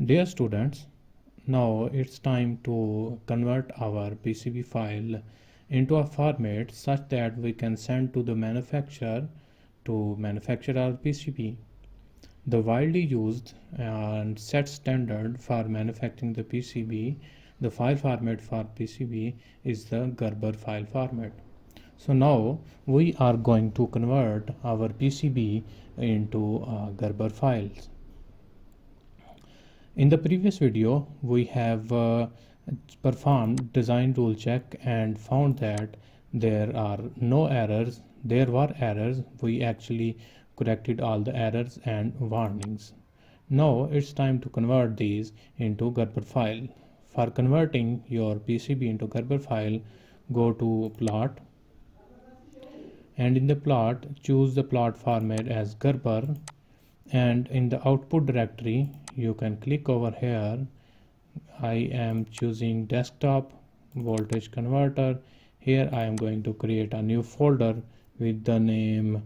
Dear students, now it's time to convert our PCB file into a format such that we can send to the manufacturer to manufacture our PCB. The widely used and set standard for manufacturing the PCB, the file format for PCB is the Gerber file format. So now we are going to convert our PCB into Gerber files. In the previous video, we have performed design rule check and found that there are no errors. There were errors. We actually corrected all the errors and warnings. Now it's time to convert these into Gerber file. For converting your PCB into Gerber file, go to plot, and in the plot choose the plot format as Gerber, and in the output directory you can click over here. I am choosing desktop voltage converter. Here I am going to create a new folder with the name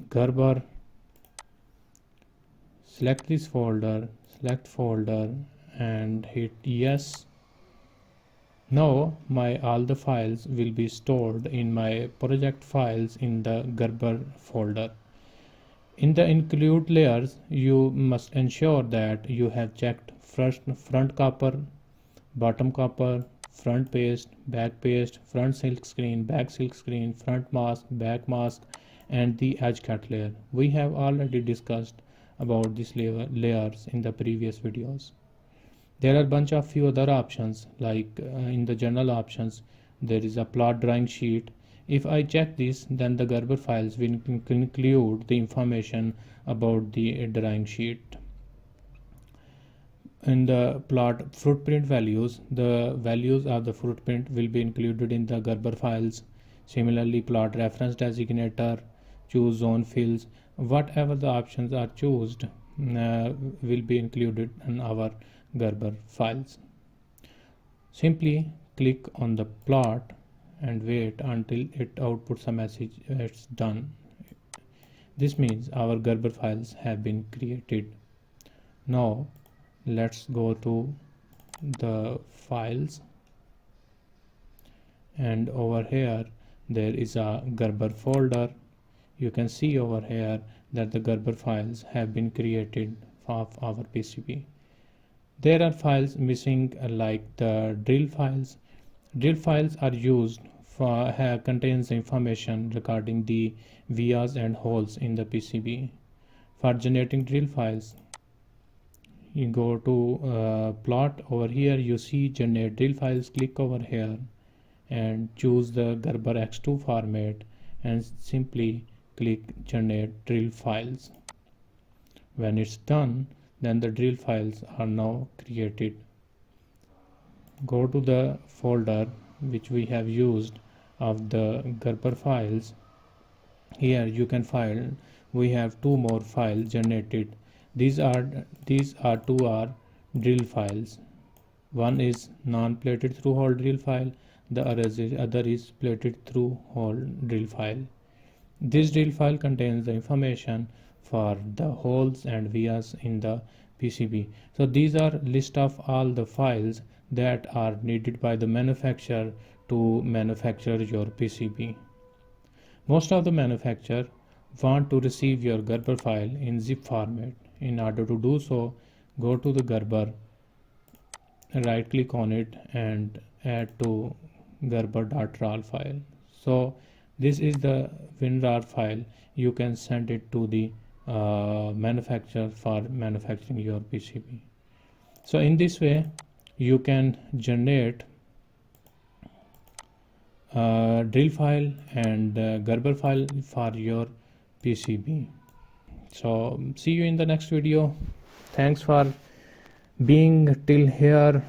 Gerber. Select this folder, select folder and hit yes. Now all the files will be stored in my project files in the Gerber folder. In the include layers, you must ensure that you have checked front copper, bottom copper, front paste, back paste, front silk screen, back silk screen, front mask, back mask, and the edge cut layer. We have already discussed about these layers in the previous videos. There are a bunch of few other options, like in the general options there is a plot drawing sheet. If I check this, then the Gerber files will include the information about the drawing sheet. In the plot footprint values, the values of the footprint will be included in the Gerber files. Similarly, plot reference designator, choose zone fills, whatever the options are chosen will be included in our Gerber files. Simply click on the plot and wait until it outputs a message it's done. This means our Gerber files have been created. Now let's go to the files, and over here there is a Gerber folder. You can see over here that the Gerber files have been created of our PCB. There are files missing like the drill files. Drill files are used for contains information regarding the vias and holes in the PCB. For generating drill files, you go to plot. Over here you see generate drill files. Click over here and choose the Gerber X2 format and simply click generate drill files. When it's done, then the drill files are now created. Go to the folder which we have used of the Gerber files. Here you can find we have two more files generated. These are two are drill files. One is non-plated through hole drill file. The other is plated through hole drill file. This drill file contains the information for the holes and vias in the PCB. So these are list of all the files that are needed by the manufacturer to manufacture your PCB. Most of the manufacturers want to receive your Gerber file in zip format. In order to do so, go to the Gerber, right click on it and add to gerber.rar file. So this is the WinRAR file. You can send it to the manufacturer for manufacturing your PCB. So in this way you can generate drill file and Gerber file for your PCB. So see you in the next video. Thanks for being till here.